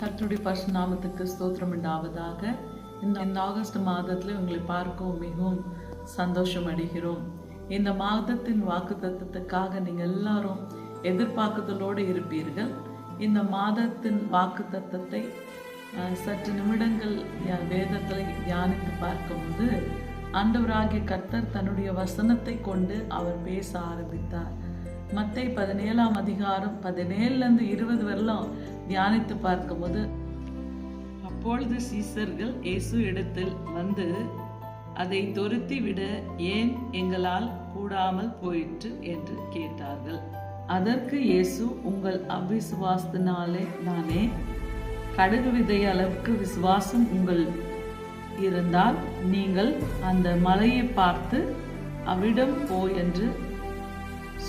கர்த்தருடைய பரிசுத்த நாமத்துக்கு ஸ்தோத்திரம் உண்டாவதாக. இந்த ஆகஸ்ட் மாதத்தில் உங்களை பார்க்கவும் மிகவும் சந்தோஷம் அடைகிறோம். இந்த மாதத்தின் வாக்குத்தத்தத்துக்காக நீங்கள் எல்லாரும் எதிர்பார்க்குதலோடு இருப்பீர்கள். இந்த மாதத்தின் வாக்குத்தத்தத்தை சற்று நிமிடங்கள் வேதத்தில் தியானித்து பார்க்கும்போது ஆண்டவராகிய கர்த்தர் தன்னுடைய வசனத்தை கொண்டு அவர் பேச ஆரம்பித்தார். மத்தேயு 17ஆம் அதிகாரம் 17லேருந்து 20 வரலாம் தியானித்து பார்க்கும்போது, அப்பொழுது சீசர்கள் இயேசு இடத்தில் வந்து அதை துரத்தி விட ஏன் எங்களால் கூடாமல் போயிற்று என்று கேட்டார்கள். அதற்கு இயேசு, உங்கள் அவிசுவாசத்தினாலே தானே. கடுகு விதை அளவுக்கு விசுவாசம் உங்கள் இருந்தால் நீங்கள் அந்த மலையை பார்த்து அவ்விடம் போ என்று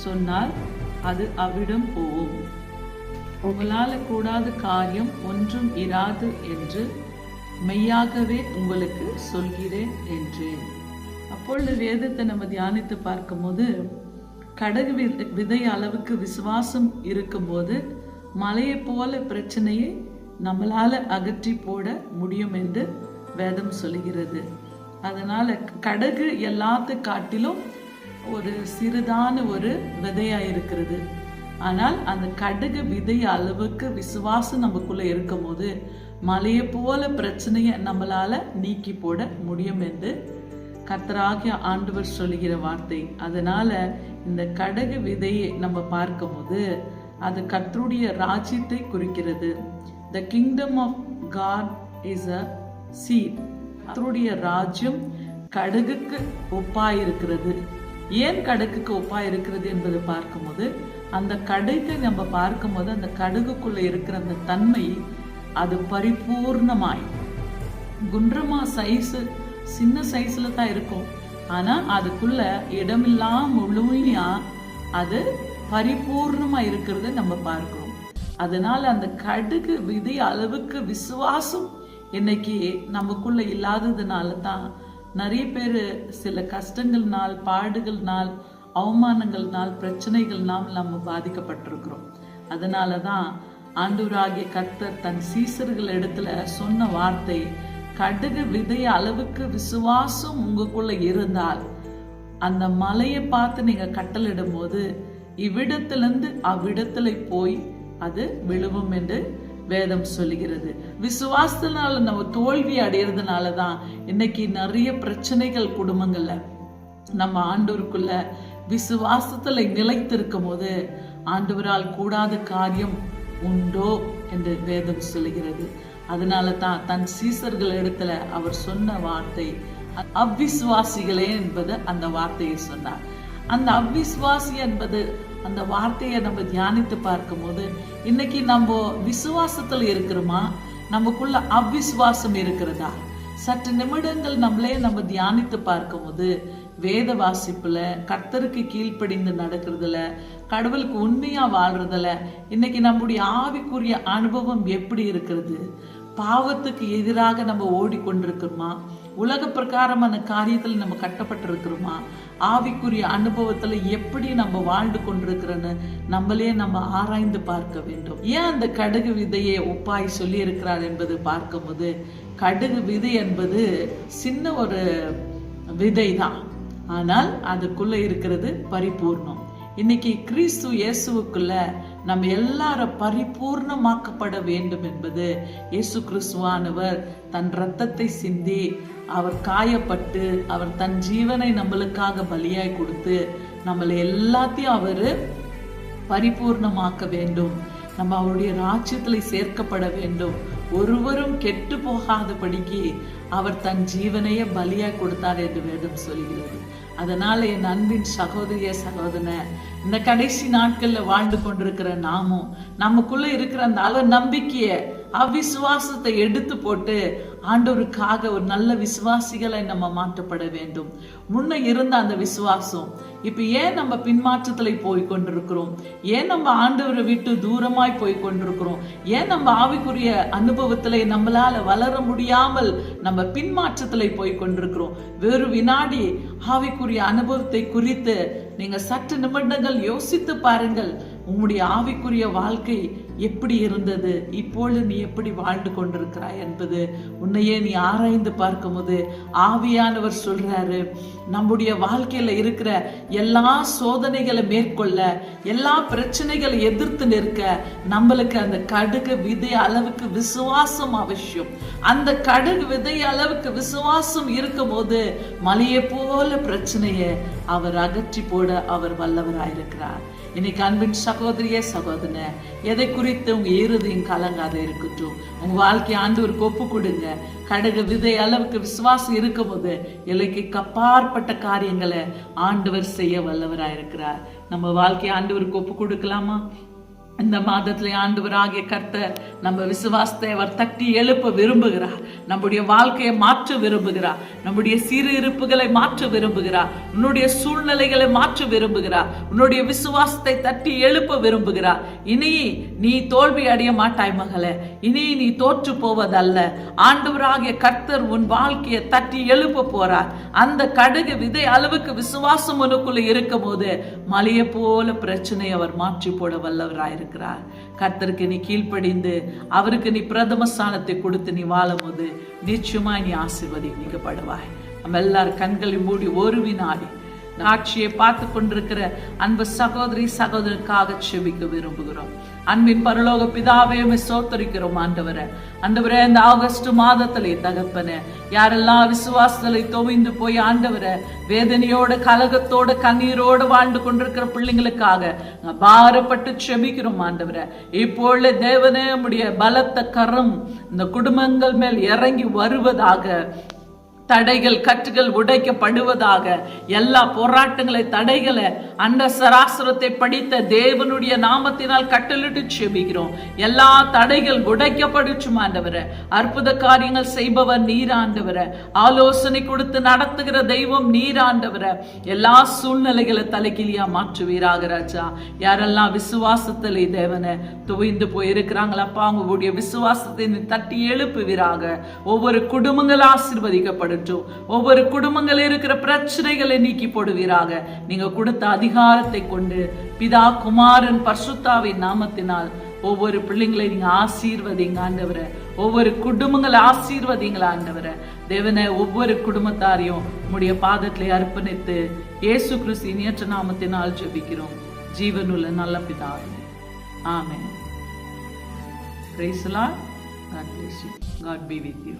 சொன்னால் அது அவ்விடம் போகும். உங்களால் கூடாத காரியம் ஒன்றும் இராது என்று மெய்யாகவே உங்களுக்கு சொல்கிறேன் என்றேன். அப்பொழுது வேதத்தை நம்ம தியானித்து பார்க்கும்போது, கடுகு விதை அளவுக்கு விசுவாசம் இருக்கும்போது மலையை போல பிரச்சனையை நம்மளால அகற்றி போட முடியும் என்று வேதம் சொல்கிறது. அதனால கடுகு எல்லாத்து காட்டிலும் ஒரு சிறிதான ஒரு விதையா இருக்கிறது. ஆனால் அந்த கடுகு விதை அளவுக்கு விசுவாசம் நமக்குள்ள இருக்கும் போது மலையை போல பிரச்சனையை நம்மளால நீக்கி போட முடியும் என்று கர்த்தராகிய ஆண்டவர் சொல்லுகிற வார்த்தை. அதனால இந்த கடுகு விதையை நம்ம பார்க்கும்போது அது கர்த்தருடைய ராஜ்யத்தை குறிக்கிறது. The kingdom of God is a seed. கர்த்தருடைய ராஜ்யம் கடுகுக்கு ஒப்பாயிருக்கிறது. ஏன் கடுகுக்கு ஒப்பாயிருக்கிறது என்பதை பார்க்கும்போது, அந்த கடுகை நம்ம பார்க்கும்போது அந்த கடுகுக்குள்ள இருக்கிற அந்த தன்மை அது பரிபூர்ணமாய் குன்றமா சைஸ் சின்ன சைஸ்ல தான் இருக்கும். ஆனா அதுக்குள்ள இடமில்லாம முழுமையா அது பரிபூர்ணமா இருக்கிறத நம்ம பார்க்கிறோம். அதனால அந்த கடுகு விதை அளவுக்கு விசுவாசம் இன்னைக்கு நமக்குள்ள இல்லாததுனால தான் நிறைய பேர் சில கஷ்டங்கள்னால், பாடுகள்னால், அவமானங்கள்னால், பிரச்சனைகள்னால் நம்ம பாதிக்கப்பட்டிருக்கிறோம். அதனால தான் ஆண்டவராகிய கர்த்தர் தன் சீசர்கள் இடத்துல சொன்ன வார்த்தை, கடுகு விதை அளவுக்கு விசுவாசம் உங்களுக்குள்ள இருந்தால் அந்த மலையை பார்த்து நீங்க கட்டளிடும் போது இவ்விடத்திலிருந்து அவ்விடத்துல போய் அது விழுவும் என்று வேதம் சொல்லுகிறது. விசுவாசத்தினால நம்ம தோல்வி அடைகிறதுனால தான் இன்னைக்கு நிறைய பிரச்சனைகள் குடும்பங்கள்ல. நம்ம ஆண்டவருக்குள்ள விசுவாசத்துல நிலைத்திருக்கும் போது ஆண்டவரால் கூடாத காரியம் உண்டோ என்று வேதம் சொல்லுகிறது. அதனால தான் தன் சீசர்கள் இடத்துல அவர் சொன்ன வார்த்தை அவ்விசுவாசிகளே என்பது அந்த வார்த்தையை சொன்னார். அந்த அவ்விசுவாசி என்பது அந்த வார்த்தையை நம்ம தியானித்து பார்க்கும்போது, இன்னைக்கு நம்ம விசுவாசத்துல இருக்கிறோமா, நமக்குள்ள அவ்விசுவாசம் இருக்கிறதா? சற்று நிமிடங்கள் நம்ம தியானித்து பார்க்கும்போது வேத வாசிப்புல, கர்த்தருக்கு கீழ்ப்படிந்து நடக்கிறதுல, கடவுளுக்கு உண்மையா வாழ்றதுல இன்னைக்கு நம்முடைய ஆவிக்குரிய அனுபவம் எப்படி இருக்கிறது? பாவத்துக்கு எதிராக நம்ம ஓடிக்கொண்டிருக்கிறோமா? உலக பிரகாரமான காரியத்தில் நம்ம கட்டப்பட்டிருக்கிறோமா? ஆவிக்குரிய அனுபவத்துல எப்படி நம்ம வாழ்ந்து கொண்டிருக்கிறோன்னு நம்மளே நம்ம ஆராய்ந்து பார்க்க வேண்டும். ஏன் அந்த கடுகு விதையை ஒப்பாய் சொல்லி இருக்கிறார் என்பது பார்க்கும்போது, கடுகு விதை என்பது சின்ன ஒரு விதை தான், ஆனால் அதுக்குள்ள இருக்கிறது பரிபூர்ணம். இன்னைக்கு கிறிஸ்து இயேசுவுக்குள்ள நம்ம எல்லாரும் பரிபூர்ணமாக்கப்பட வேண்டும் என்பது, இயேசு கிறிஸ்துவானவர் தன் இரத்தத்தை சிந்தி, அவர் காயப்பட்டு, அவர் தன் ஜீவனை நம்மளுக்காக பலியாய் கொடுத்து நம்மளை எல்லாத்தையும் அவர் பரிபூர்ணமாக்க வேண்டும். நம்ம அவருடைய ராஜ்யத்துல சேர்க்கப்பட வேண்டும். ஒருவரும் கெட்டு போகாதபடிக்கு அவர் தன் ஜீவனையே பலியாய் கொடுத்தார் என்று வேதம் சொல்கிறது. அதனால என் அன்பின் சகோதரிய சகோதரன், இந்த கடைசி நாட்கள்ல வாழ்ந்து கொண்டிருக்கிற நாமும் நமக்குள்ள இருக்கிற அந்த நம்பிக்கைய அவ்விசுவாசத்தை எடுத்து போட்டு ஆண்டவருக்காக ஒரு நல்ல விசுவாசிகளை நம்ம மாற்றப்பட வேண்டும். முன்ன இருந்த அந்த விசுவாசம் இப்ப ஏன் நம்ம பின்மாற்றத்துல போய் கொண்டிருக்கிறோம்? ஏன் நம்ம ஆண்டவரை விட்டு தூரமாய் போய் கொண்டிருக்கிறோம்? ஏன் நம்ம ஆவிக்குரிய அனுபவத்துல நம்மளால வளர முடியாமல் நம்ம பின்மாற்றத்துல போய் கொண்டிருக்கிறோம்? வேறு வினாடி ஆவிக்குரிய அனுபவத்தை குறித்து நீங்க சற்று நிமிடங்கள் யோசித்து பாருங்கள். உங்களுடைய ஆவிக்குரிய வாழ்க்கை எப்படி இருந்தது, இப்பொழுது நீ எப்படி வாழ்ந்து கொண்டிருக்கிறாய் என்பது உன்னையே நீ ஆராய்ந்து பார்க்கும்போது ஆவியானவர் சொல்றாரு, நம்முடைய வாழ்க்கையில இருக்கிற எல்லா சோதனைகளை மேற்கொள்ள, எல்லா பிரச்சனைகளை எதிர்த்து நிற்க நம்மளுக்கு அந்த கடுகு விதை அளவுக்கு விசுவாசம் அவசியம். அந்த கடுகு விதை அளவுக்கு விசுவாசம் இருக்கும் போது மலையை போல பிரச்சனையை அவர் அகற்றி போட அவர் வல்லவராயிருக்கிறார். இன்னைக்கு அன்பின் சகோதரியே சகோதரனே, எதை குறித்து உங்க இருதயம் கலங்காத இருக்கட்டும். உங்க வாழ்க்கை ஆண்டவருக்கு ஒப்பு கொடுங்க. கடுகு விதை அளவுக்கு விசுவாசம் இருக்கும் போது இலைக்கு கப்பாற்பட்ட காரியங்களை ஆண்டவர் செய்ய வல்லவராயிருக்கிறார். நம்ம வாழ்க்கையை ஆண்டவருக்கு ஒப்பு கொடுக்கலாமா? இந்த மாதத்துல ஆண்டவராகிய கர்த்தர் நம்ம விசுவாசத்தை அவர் தட்டி எழுப்ப விரும்புகிறார். நம்முடைய வாழ்க்கையை மாற்ற விரும்புகிறார். நம்முடைய சிறு இருப்புகளை மாற்ற விரும்புகிறார். உன்னுடைய சூழ்நிலைகளை மாற்ற விரும்புகிறார். உன்னுடைய விசுவாசத்தை தட்டி எழுப்ப விரும்புகிறார். இனி நீ தோல்வி அடைய மாட்டாய் மகளே. இனி நீ தோற்று போவதல்ல. ஆண்டவராகிய கர்த்தர் உன் வாழ்க்கையை தட்டி எழுப்ப போறார். அந்த கடுகு விதை அளவுக்கு விசுவாசம் உனக்குள்ள இருக்கும் போது மலையை போல பிரச்சனையை அவர் மாற்றி போட வல்லவராயிருக்கிறார். கர்த்தருக்கு நீ கீழ்ப்படிந்து அவருக்கு நீ பிரதம ஸ்தானத்தை கொடுத்து நீ வாழும் போது நிச்சயமா நீ ஆசீர்வதிக்கப்படுவாய். நம்ம எல்லாரும் கண்களை மூடி ஒரு வினாடி காட்சியை பார்த்து கொண்டிருக்கிற அன்பு சகோதரி சகோதரனுக்காக செபிக்க விரும்புகிறோம். அன்பின் பரலோக பிதாவே சோத்தரிக்கிறோம் ஆண்டவரே. ஆண்டவரே, இந்த ஆகஸ்ட் மாதத்திலே தகப்பனே, யாரெல்லாம் விசுவாசத்திலே தோய்ந்து போய் ஆண்டவரே வேதனையோட கலகத்தோட கண்ணீரோடு வாழ்ந்து கொண்டிருக்கிற பிள்ளைங்களுக்காக பாரப்பட்டு செபிக்கிறோம் ஆண்டவரே. இப்பொழுது தேவனே உம்முடைய பலத்த கரம் இந்த குடும்பங்கள் மேல் இறங்கி வருவதாக, தடைகள் கட்டுகள் உடைக்கப்படுவதாக, எல்லா போராட்டங்களை தடைகளை அண்ட சராசரத்தை படித்த தேவனுடைய நாமத்தினால் கட்டளிட்டு செபிக்கிறோம். எல்லா தடைகள் உடைக்கப்படுச்சும் ஆண்டவரே. அற்புத காரியங்கள் செய்பவர் நீர் ஆண்டவரே. ஆலோசனை கொடுத்து நடத்துகிற தெய்வம் நீர் ஆண்டவரே. எல்லா சூழ்நிலைகளை தலைக்கிலியா மாற்றுவீராக ராஜா. யாரெல்லாம் விசுவாசத்திலே தேவனை துவைந்து போயிருக்கிறாங்களப்பா, அவங்களுடைய விசுவாசத்தை தட்டி எழுப்புவீராக. ஒவ்வொரு குடும்பங்கள் ஆசீர்வதிக்கப்படும். ஒவ்வொரு குடும்பங்களில் இருக்கிற பிரச்சனைகளை நீக்கி போடுவீராக. நீங்க கொடுத்த அதிகாரத்தை கொண்டு பிதா குமாரன் பரிசுத்தாவின் நாமத்தினால் ஒவ்வொரு பிள்ளைங்களை நீங்க ஆசீர்வதிங்க ஆண்டவரே. ஒவ்வொரு குடும்பங்களை ஆசீர்வதிங்களா ஆண்டவரே. தேவனே, ஒவ்வொரு குடும்பத்தாரையும் உம்முடைய பாதத்திலே அர்ப்பணித்து இயேசு கிறிஸ்து இனியற்ற நாமத்தினால் ஜெபிக்கிறோம் ஜீவனுள்ள நல்ல பிதாவே. ஆமென். Praise the Lord. God bless you. God be with you.